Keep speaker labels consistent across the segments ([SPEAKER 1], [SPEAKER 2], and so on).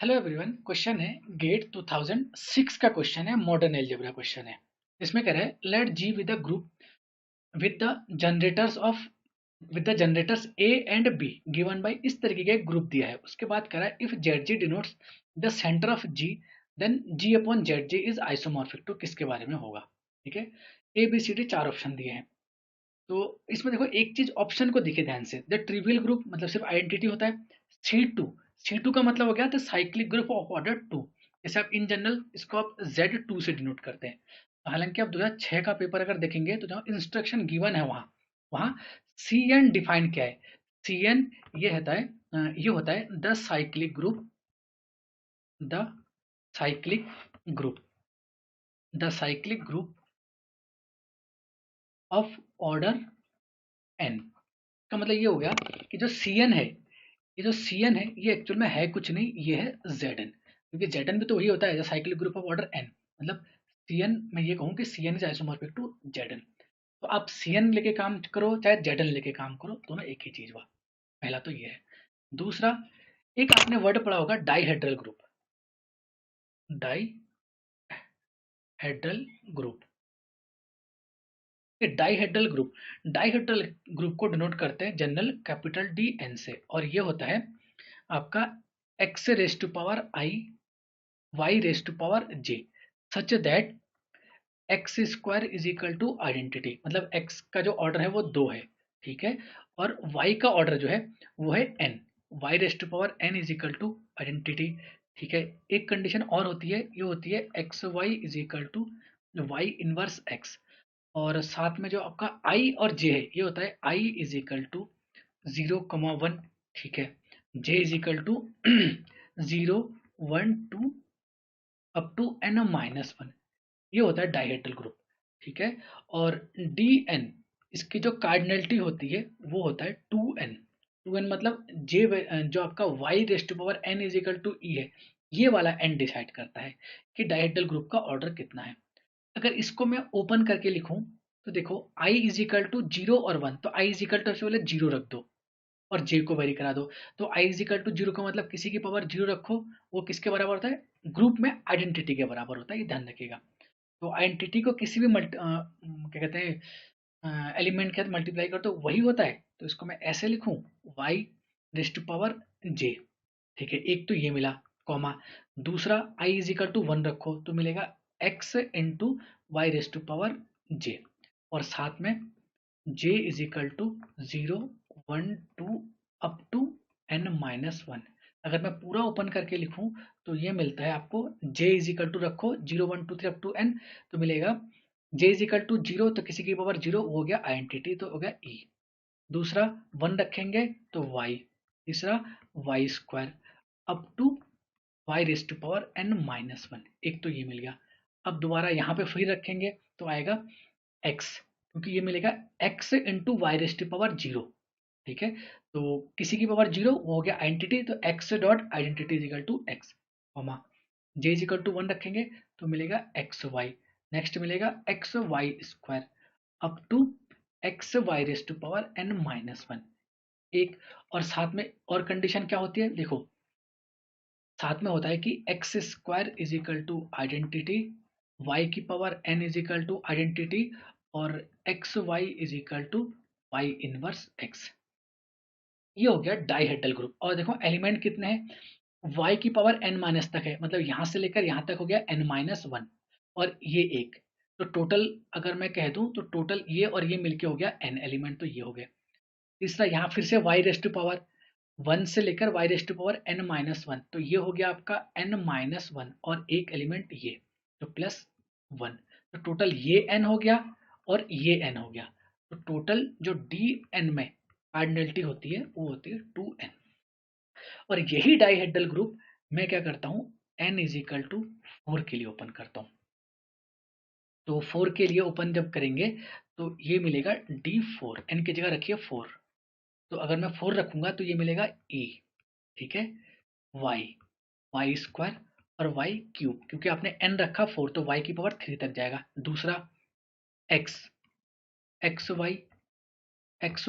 [SPEAKER 1] Hello everyone. Question है gate 2006 का question है, मॉडर्न एलजेब्रा क्वेश्चन है। इसमें कह रहा है let G with the group with the generators of with the generators A and B given by, इस तरीके का एक ग्रुप दिया है। उसके बाद कह रहा है if Z G denotes the center of G then G upon Z G is isomorphic to किसके बारे में होगा। ठीक है, ए बी सी डी चार ऑप्शन दिए हैं। तो इसमें देखो एक चीज ऑप्शन को दिखे ध्यान से, द ट्रिवियल ग्रुप मतलब सिर्फ आइडेंटिटी होता है। C2, C2 का मतलब हो गया the cyclic group of order 2। जैसे आप इन जनरल इसको आप Z2 से डिनोट करते हैं। हालांकि आप 2006 का पेपर अगर देखेंगे तो जहाँ इंस्ट्रक्शन गिवन है वहाँ वहाँ CN डिफाइन क्या है। CN ये होता है the cyclic group the cyclic group of order n। का मतलब ये हो गया कि जो CN है, ये जो Cn है ये एक्चुअल में है कुछ नहीं, ये है Zn, क्योंकि Zn भी तो वही होता है cyclic group of order n। मतलब Cn, मैं ये कहूँ कि Cn is isomorphic to Zn। तो आप Cn लेके काम करो चाहे Zn लेके काम करो, दोनों एक ही चीज हुआ। पहला तो ये है। दूसरा, एक आपने वर्ड पढ़ा होगा dihedral group. Dihedral group, dihedral group को डिनोट करते हैं जनरल कैपिटल डी एन से, और ये होता है आपका x raise to power i y raise to power j such that x square is equal to identity. मतलब x का जो ऑर्डर है वो 2 है, ठीक है, और y का ऑर्डर जो है वो है n। y raise to power n is equal to identity. ठीक है, एक कंडीशन और होती है, ये होती है X Y is equal to Y inverse x। और साथ में जो आपका i और j है ये होता है i इज इक्वल टू 0,1। ठीक है, j is equal to 0 1 2 up to n minus 1। ये होता है डाइहेड्रल ग्रुप। ठीक है, और डी एन, इसकी जो कार्डिनलिटी होती है वो होता है 2n। 2n मतलब जे जो आपका y raised to power n is equal to e है, ये वाला n डिसाइड करता है कि डाइहेड्रल ग्रुप का ऑर्डर कितना है। अगर इसको मैं ओपन करके लिखूं तो देखो i इज इक्वल टू 0 और 1, तो i इज इक्वल टू सबसे पहले 0 रख दो और j को वेरी करा दो। तो i इज इक्वल टू 0 का मतलब किसी की पावर 0 रखो, वो किसके बराबर होता है, ग्रुप में आइडेंटिटी के बराबर होता है, ये ध्यान रखिएगा। तो आइडेंटिटी को किसी भी क्या कहते हैं एलिमेंट के साथ मल्टीप्लाई कर तो वही होता है। तो इसको मैं ऐसे लिखूं y raise to power j। ठीक है, एक तो ये मिला, कॉमा। दूसरा i इज इक्वल टू 1 रखो तो मिलेगा x into Y raise to power j, और साथ में j is equal to 0 1 2 up to n minus 1। अगर मैं पूरा ओपन करके लिखूं तो ये मिलता है आपको j इज इक्वल टू रखो 0 1 2 3 अप टू n, तो मिलेगा j इज इक्वल टू 0, तो किसी की पावर 0 हो गया आइडेंटिटी, तो हो गया e। दूसरा 1 रखेंगे तो y। तीसरा Y square up to Y raise to power n minus 1। एक तो ये मिल गया। अब दोबारा यहाँ पे फिर रखेंगे तो आएगा x, क्योंकि ये मिलेगा x into Y raise to power 0। ठीक है, तो किसी की पावर 0 वो हो गया आइडेंटिटी, तो x dot identity is equal to x, comma j is equal to 1 रखेंगे तो मिलेगा एक्स वाई। नेक्स्ट मिलेगा X Y square up to X Y raise to power n minus 1। एक, और साथ में और कंडीशन क्या होती है देखो, साथ में होता है कि x square is equal to identity, y की power n is equal to identity, और x Y is equal to Y inverse x। ये हो गया डाइहेड्रल ग्रुप। और देखो एलिमेंट कितने हैं, y की पावर n माइनस तक है, मतलब यहां से लेकर यहां तक हो गया n माइनस 1, और ये एक। तो टोटल अगर मैं कह दूं तो टोटल ये और ये मिलके हो गया n एलिमेंट, तो ये हो गया। तीसरा यहाँ फिर से y रेस टू पावर 1 से लेकर y raise to power n minus 1, तो ये हो गया आपका n माइनस 1, और एक एलिमेंट ये, तो प्लस 1। तो टोटल ये n हो गया और ये n हो गया। तो टोटल जो डी एन में कार्डिनलिटी होती है वो होती है 2n। और यही डाइहेड्रल ग्रुप मैं क्या करता हूँ, n इज इक्वल टू 4 के लिए ओपन करता हूँ। तो 4 के लिए ओपन जब करेंगे तो ये मिलेगा d4, n की जगह रखिए 4। तो अगर मैं 4 रखूंगा तो ये मिलेगा e। ठीक है, y वाई स्क्वायर और वाई क्यूब, क्योंकि आपने n रखा 4 तो y की पावर 3 तक जाएगा। दूसरा x X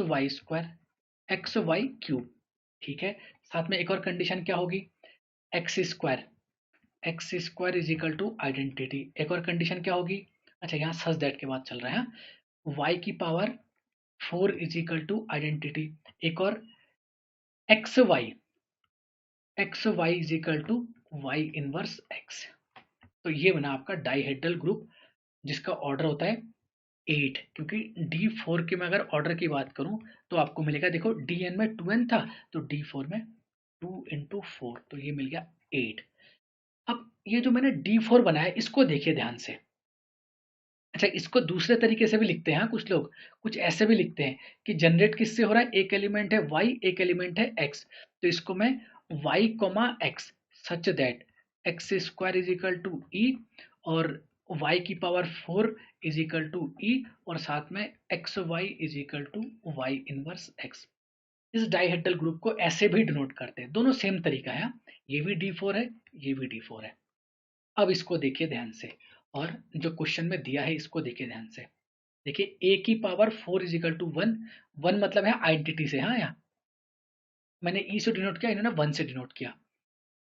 [SPEAKER 1] Y square X Y cube. ठीक है, साथ में एक और कंडीशन क्या होगी, X square is equal to identity. एक और कंडीशन क्या होगी, अच्छा यहाँ सच दैट के बाद चल रहा है, वाई की power 4 is equal to identity. एक और x Y is equal to Y inverse X. तो ये बना आपका डाइहेड्रल ग्रुप जिसका ऑर्डर होता है 8, क्योंकि D4 के मैं अगर ऑर्डर की बात करूं तो आपको मिलेगा, देखो Dn में 2n था तो D4 में 2 इंटू 4, तो ये मिल गया 8। अब ये जो मैंने D4 बनाया इसको देखिए ध्यान से। अच्छा, इसको दूसरे तरीके से भी लिखते हैं, हाँ, कुछ लोग कुछ ऐसे भी लिखते हैं कि जनरेट किससे हो रहा है, एक एलिमेंट है y, एक एलिमेंट है x, तो इसको मैं y comma x such that x square is equal to e, और y की power 4 is equal to e, और साथ में x Y is equal to Y inverse x। इस डाइहेड्रल ग्रुप को ऐसे भी डिनोट करते हैं, दोनों सेम तरीका है, ये भी D4 है, ये भी D4 है। अब इसको देखिए ध्यान से, और जो क्वेश्चन में दिया है इसको देखिए ध्यान से। देखिए ए की पावर 4 इज इक्वल टू 1, 1 मतलब है आइडेंटिटी से, हाँ, यहाँ मैंने ई से डिनोट किया, इन्होंने 1 से डिनोट किया,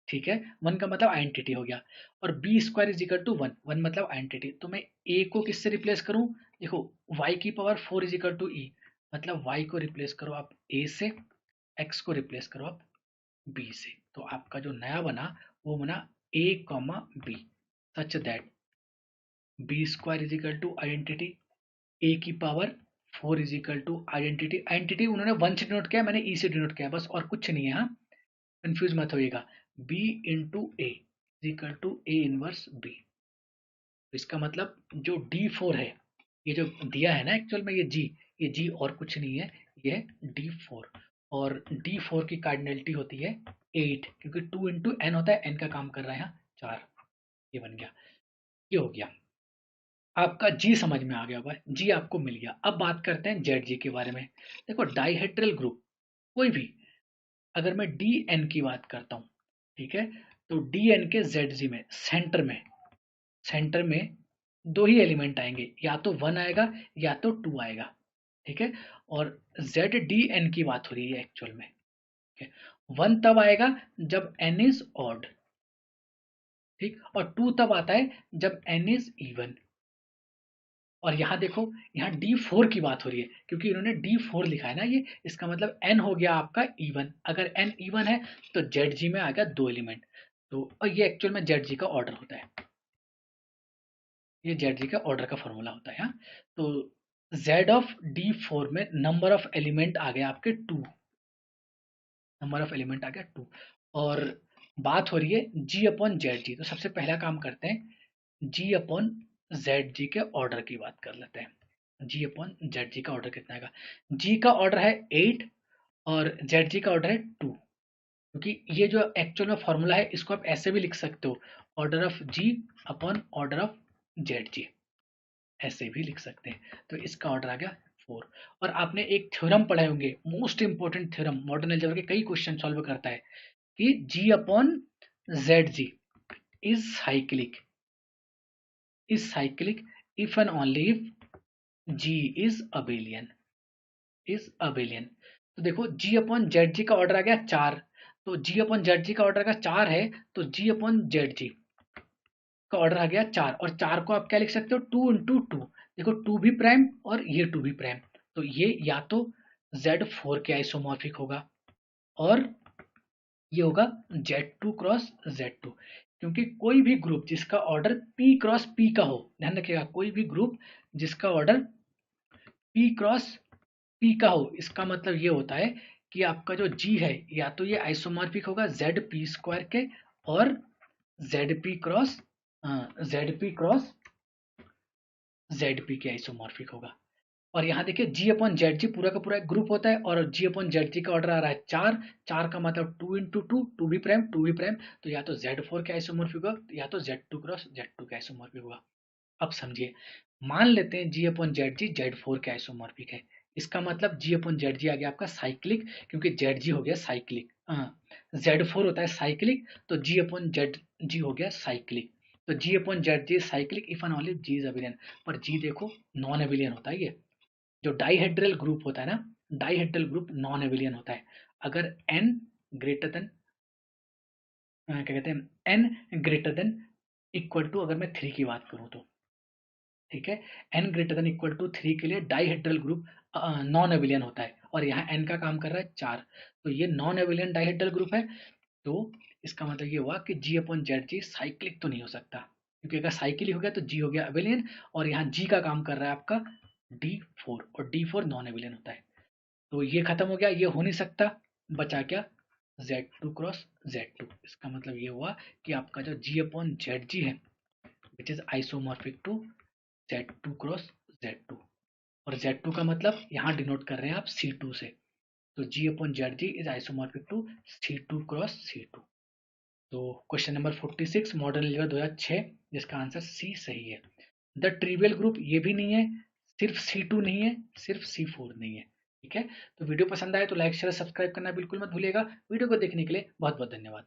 [SPEAKER 1] ठीक है, 1 का मतलब आइडेंटिटी हो गया। और B square is equal to 1, 1 मतलब आइडेंटिटी, तो मैं ए को किससे रिप्लेस करूं, देखो वाई की पावर 4 इज इक्वल टू ई, मतलब वाई को रिप्लेस करो आप ए से, एक्स को रिप्लेस करो आप बी से, तो आपका जो नया बना वो बना a comma b such that b square is equal to identity, a की power 4 is equal to identity. Identity उन्होंने 1 से डिनोट किया, मैंने ई से डिनोट किया, बस और कुछ नहीं है, हाँ, कंफ्यूज मत होइएगा। B into a is equal to a inverse b. इसका मतलब जो D4 है, ये जो दिया है ना एक्चुअल में, ये जी और कुछ नहीं है, ये D4, और D4 की कार्डिनलिटी होती है 8, क्योंकि 2 इंटू एन होता है, एन का काम कर रहा है यहाँ 4, ये बन गया, ये हो गया। आपका जी समझ में आ गया होगा, जी आपको मिल गया। अब बात करते हैं जेड जी के बारे में। देखो डाइहेड्रल ग्रुप कोई भी, अगर मैं डी एन की बात करता हूँ, ठीक है, तो डी एन के जेड जी में सेंटर में दो ही एलिमेंट आएंगे, या तो 1 आएगा या तो 2 आएगा, ठीक है। और जेड डी एन की बात हो रही है एक्चुअल में, ठीक है। 1 तब आएगा जब एन इज ऑड, ठीक, और 2 तब आता है जब एन इज इवन। और यहाँ देखो, यहाँ D4 की बात हो रही है, क्योंकि इन्होंने D4 लिखा है ना, ये इसका मतलब n हो गया आपका इवन। अगर n इवन है तो ZG में आ गया 2 एलिमेंट, तो और ये एक्चुअल में ZG का ऑर्डर होता है, ये ZG का ऑर्डर का फॉर्मूला होता है, हाँ। तो Z ऑफ D4 में नंबर ऑफ एलिमेंट आ गया आपके 2, नंबर ऑफ एलिमेंट आ गया 2, और बात हो रही है G अपॉन ZG। तो सबसे पहला काम करते हैं, G अपॉन ZG के ऑर्डर की बात कर लेते हैं। G अपॉन ZG का ऑर्डर कितना आएगा, G का ऑर्डर है 8 और ZG का ऑर्डर है 2, क्योंकि ये जो एक्चुअल में फॉर्मूला है इसको आप ऐसे भी लिख सकते हो, order of G upon order of ZG, ऐसे भी लिख सकते हैं। तो इसका ऑर्डर आ गया 4। और आपने एक थ्योरम पढ़े होंगे, most important theorem, modern algebra के कई क्वेश्चन सॉल्व करता है, कि G upon ZG is cyclic, if and only if G is abelian, तो देखो G अपॉन ZG का ऑर्डर आ गया 4, तो G अपॉन ZG का ऑर्डर का 4 है, तो G अपॉन ZG का ऑर्डर आ गया 4, और 4 को आप क्या लिख सकते हो, 2 इंटू 2, देखो 2 भी प्राइम और ये 2 भी प्राइम, तो ये या तो Z4 के आइसोमॉर्फिक होगा, और ये होगा Z2 क्रॉस Z2, क्योंकि कोई भी ग्रुप जिसका ऑर्डर P क्रॉस P का हो, ध्यान रखिएगा, कोई भी ग्रुप जिसका ऑर्डर P क्रॉस P का हो, इसका मतलब ये होता है कि आपका जो G है या तो ये आइसोमॉर्फिक होगा ZP स्क्वायर के, और ZP क्रॉस ZP के आइसोमॉर्फिक होगा। और यहाँ देखिए G अपॉन जेड जी पूरा का पूरा एक ग्रुप होता है, और G अपॉन जेड जी का ऑर्डर आ रहा है 4, 4 का मतलब 2 इंटू 2, 2 भी प्राइम 2 भी प्राइम, तो या तो Z4 के आइसोमॉर्फिक होगा या तो Z2 क्रॉस Z2 के आइसोमॉर्फिक होगा। अब समझिए, मान लेते हैं G अपॉन जेड जी Z4 के आइसोमॉर्फिक है, इसका मतलब G अपॉन जेड जी आ गया आपका साइक्लिक, क्योंकि ZG हो गया साइक्लिक, Z4 होता है साइक्लिक, तो G अपॉन जेड जी हो गया साइक्लिक, तो G upon Z G cyclic if and only G is abelian. पर G देखो नॉन अबिलियन होता है, ये जो डाइहेड्रल ग्रुप होता है ना, डाइहेड्रल ग्रुप नॉन एविलियन होता है, अगर n ग्रेटर देन क्या कहते हैं, n greater than equal to, अगर मैं 3 की बात करूँ तो, ठीक है, n greater than equal to 3 के लिए डाइहेड्रल ग्रुप नॉन एबिलियन होता है, और यहाँ n का काम कर रहा है 4, तो ये नॉन एबिलियन डाइहेड्रल ग्रुप है। तो इसका मतलब ये हुआ कि जी अपॉन जेड जी साइक्लिक तो नहीं हो सकता, क्योंकि अगर साइक्लिक हो गया तो जी हो गया एबिलियन, और यहाँ जी का काम कर रहा है आपका D4, और D4 नॉन एबिलियन होता है। तो ये खत्म हो गया, ये हो नहीं सकता, बचा क्या, Z2 क्रॉस Z2। इसका मतलब ये हुआ कि आपका जो जी अपॉन जेड जी है which is isomorphic to Z2 cross Z2, और Z2 का मतलब यहाँ डिनोट कर रहे हैं आप C2 से, तो G upon Z G is isomorphic to C2 cross C2। तो क्वेश्चन नंबर 46 मॉडर्न एलजेब्रा 2006, जिसका आंसर सी सही है। द ट्रिवियल ग्रुप ये भी नहीं है, सिर्फ C2 नहीं है, सिर्फ C4 नहीं है। ठीक है, तो वीडियो पसंद आए तो लाइक शेयर सब्सक्राइब करना बिल्कुल मत भूलिएगा। वीडियो को देखने के लिए बहुत बहुत धन्यवाद।